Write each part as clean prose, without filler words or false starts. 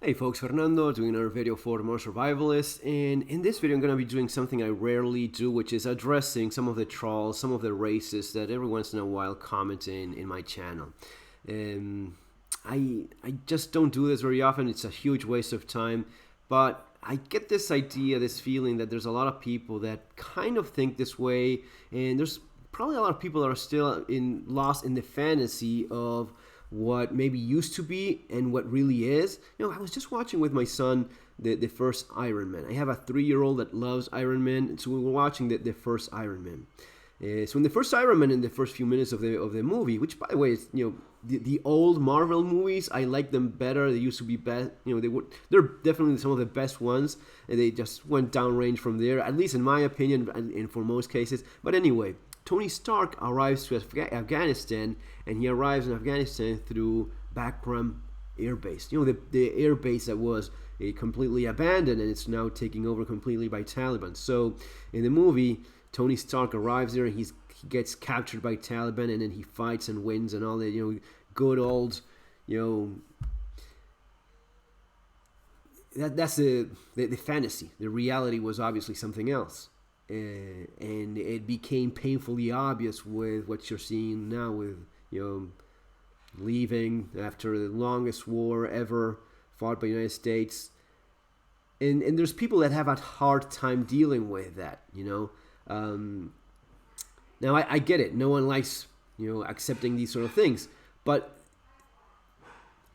Hey folks, Fernando doing another video for the More Survivalist, and in this video I'm going to be doing something I rarely do, which is addressing some of the trolls, some of the racists that every once in a while comment in my channel. I just don't do this very often. It's a huge waste of time, but I get this idea, this feeling that there's a lot of people that kind of think this way, and there's probably a lot of people that are still lost in the fantasy of what maybe used to be and what really is. I was just watching with my son the first Iron Man. I have a 3-year-old that loves Iron Man, so we were watching the first Iron Man. So in the first Iron Man, in the first few minutes of the movie, which by the way is the old Marvel movies, I like them better. They used to be best. They're definitely some of the best ones, and they just went downrange from there, at least in my opinion, and for most cases. But anyway, Tony Stark arrives to Afghanistan, and he arrives in Afghanistan through Bagram Air Base. The air base that was completely abandoned, and it's now taken over completely by Taliban. So in the movie, Tony Stark arrives there, and he gets captured by Taliban, and then he fights and wins and all that. Good old, that's the fantasy. The reality was obviously something else. And it became painfully obvious with what you're seeing now with, leaving after the longest war ever fought by the United States. And there's people that have a hard time dealing with that, Now, I get it. No one likes, accepting these sort of things. But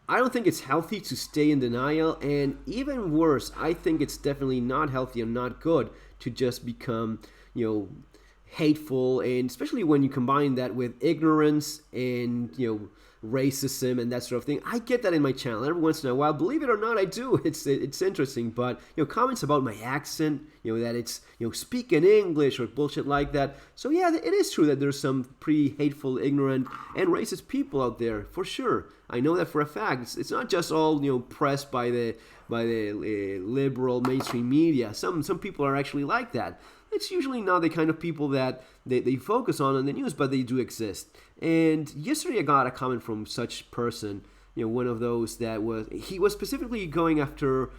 I don't think it's healthy to stay in denial, and even worse, I think it's definitely not healthy and not good to just become, hateful, and especially when you combine that with ignorance and, racism and that sort of thing. I get that in my channel every once in a while. Believe it or not, I do. It's interesting, but comments about my accent, that it's speaking English or bullshit like that. So yeah, it is true that there's some pretty hateful, ignorant, and racist people out there for sure. I know that for a fact. It's not just all pressed by the liberal mainstream media. Some people are actually like that. It's usually not the kind of people that they focus on in the news, but they do exist. And yesterday I got a comment from such person, one of those that he was specifically going after,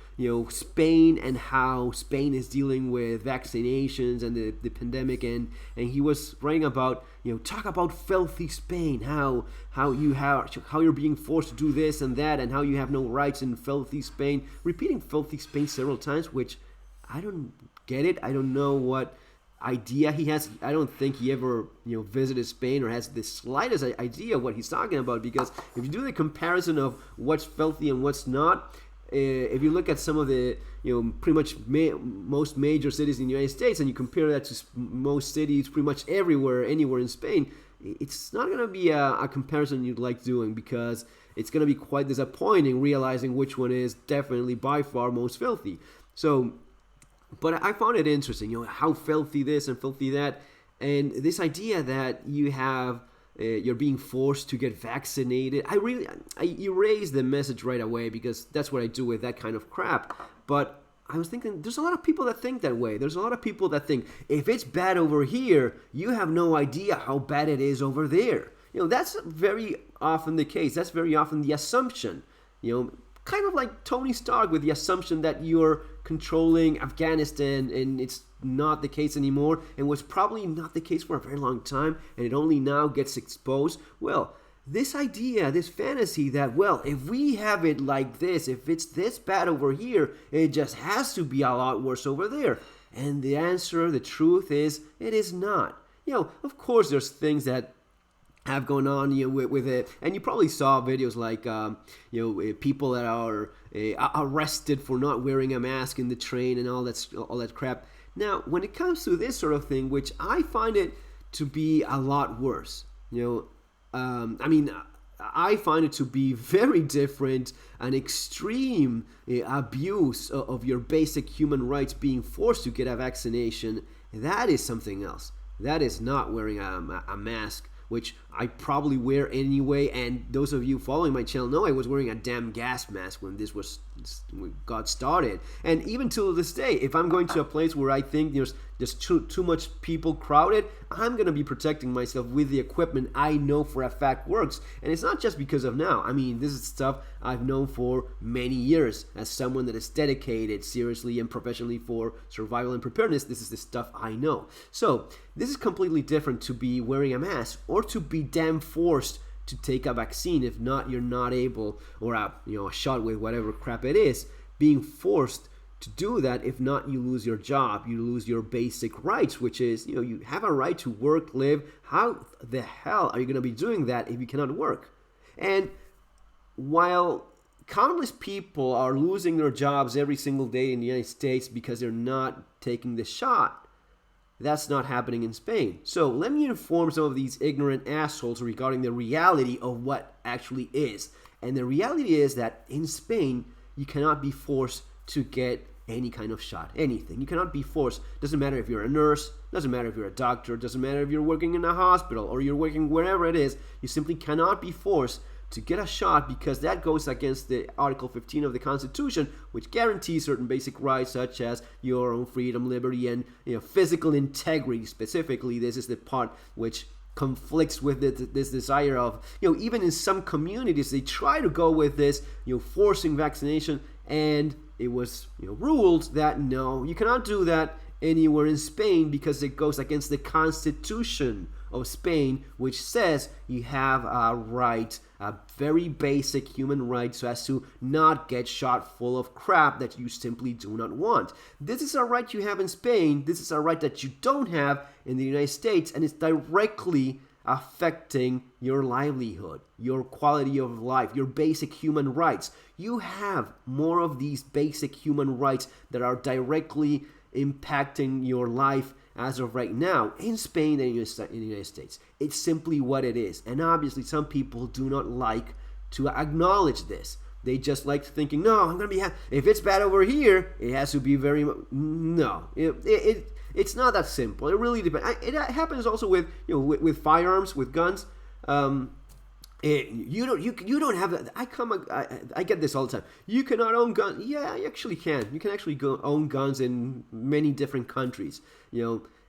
Spain and how Spain is dealing with vaccinations and the pandemic, and he was writing about, talk about filthy Spain, how you're being forced to do this and that, and how you have no rights in filthy Spain, repeating filthy Spain several times, which I don't get it. I don't know what idea he has. I don't think he ever visited Spain or has the slightest idea of what he's talking about, because if you do the comparison of what's filthy and what's not, if you look at some of the pretty much most major cities in the United States, and you compare that to most cities pretty much anywhere in Spain, it's not going to be a comparison you'd like doing, because it's going to be quite disappointing realizing which one is definitely by far most filthy. So, but I found it interesting, how filthy this and filthy that, and this idea that you're being forced to get vaccinated. I erased the message right away, because that's what I do with that kind of crap. But I was thinking, there's a lot of people that think that way. There's a lot of people that think, if it's bad over here, you have no idea how bad it is over there. That's very often the case. That's very often the assumption, kind of like Tony Stark with the assumption that you're controlling Afghanistan, and it's not the case anymore, and was probably not the case for a very long time, and it only now gets exposed. Well, this idea, this fantasy that, well, if we have it like this, if it's this bad over here, it just has to be a lot worse over there. And the answer, the truth is, it is not. Of course there's things that have gone on with it, and you probably saw videos like people that are arrested for not wearing a mask in the train and all that crap. Now, when it comes to this sort of thing, which I find it to be a lot worse, I find it to be very different, an extreme abuse of your basic human rights, being forced to get a vaccination. That is something else. That is not wearing a mask, which I probably wear anyway. And those of you following my channel know I was wearing a damn gas mask when this got started. And even till this day, if I'm going to a place where I think there's just too much people crowded, I'm going to be protecting myself with the equipment I know for a fact works. And it's not just because of now. I mean, this is stuff I've known for many years. As someone that is dedicated seriously and professionally for survival and preparedness, this is the stuff I know. So this is completely different to be wearing a mask or to be damn forced to take a vaccine. If not, you're not able, or a shot with whatever crap it is, being forced to do that. If not, you lose your job, you lose your basic rights, which is, you have a right to work, live. How the hell are you going to be doing that if you cannot work? And while countless people are losing their jobs every single day in the United States because they're not taking the shot, that's not happening in Spain. So let me inform some of these ignorant assholes regarding the reality of what actually is. And the reality is that in Spain, you cannot be forced to get any kind of shot, anything. You cannot be forced. Doesn't matter if you're a nurse, doesn't matter if you're a doctor, doesn't matter if you're working in a hospital or you're working wherever it is. You simply cannot be forced to get a shot, because that goes against the Article 15 of the Constitution, which guarantees certain basic rights such as your own freedom, liberty, and physical integrity. Specifically, this is the part which conflicts with this desire of, even in some communities, they try to go with this, forcing vaccination, and it was ruled that no, you cannot do that anywhere in Spain because it goes against the Constitution of Spain, which says you have a right, a very basic human right, so as to not get shot full of crap that you simply do not want. This is a right you have in Spain. This is a right that you don't have in the United States, and it's directly affecting your livelihood, your quality of life, your basic human rights. You have more of these basic human rights that are directly impacting your life as of right now in Spain and in the United States. It's simply what it is. And obviously some people do not like to acknowledge this. They just like thinking, no, I'm going to be, if it's bad over here, it has to be very, no. It's not that simple. It really depends. It happens also with, with firearms, with guns. You don't have. I get this all the time. You cannot own guns. Yeah, you actually can. You can actually own guns in many different countries.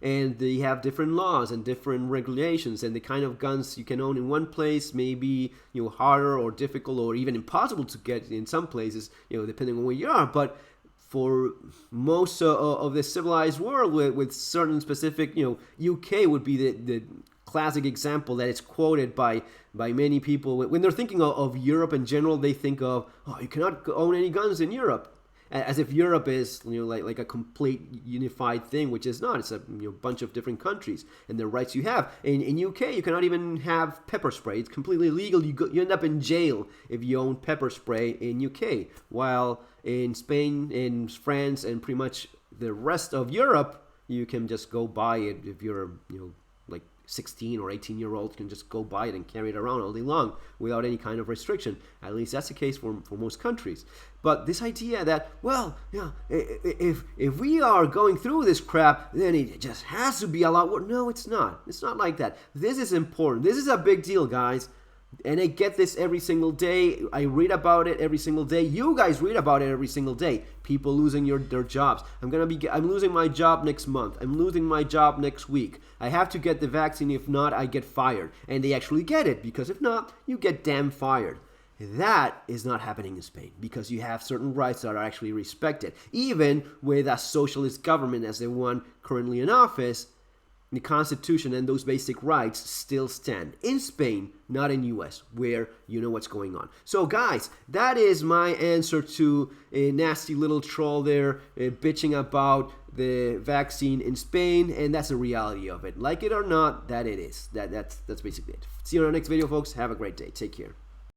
And they have different laws and different regulations, and the kind of guns you can own in one place may be harder or difficult or even impossible to get in some places. Depending on where you are, but for most of the civilized world, with certain specific, UK would be the classic example that is quoted by many people. When they're thinking of Europe in general, they think of, oh, you cannot own any guns in Europe, as if Europe is like a complete unified thing, which is not. It's a bunch of different countries and the rights you have. In UK, you cannot even have pepper spray. It's completely illegal. You end up in jail if you own pepper spray in UK, while in Spain, in France, and pretty much the rest of Europe, you can just go buy it. If you're like 16 or 18-year-old, can just go buy it and carry it around all day long without any kind of restriction. At least that's the case for most countries. But this idea that, well, if we are going through this crap, then it just has to be a lot worse. No, it's not. It's not like that. This is important. This is a big deal, guys. And I get this every single day. I read about it every single day. You guys read about it every single day. People losing their jobs. I'm losing my job next month. I'm losing my job next week. I have to get the vaccine. If not, I get fired. And they actually get it, because if not, you get damn fired. That is not happening in Spain, because you have certain rights that are actually respected. Even with a socialist government as the one currently in office, the Constitution and those basic rights still stand in Spain, not in US, where you know what's going on. So guys, that is my answer to a nasty little troll there bitching about the vaccine in Spain, and that's the reality of it. Like it or not, that it is. That's basically it. See you in our next video, folks. Have a great day. Take care.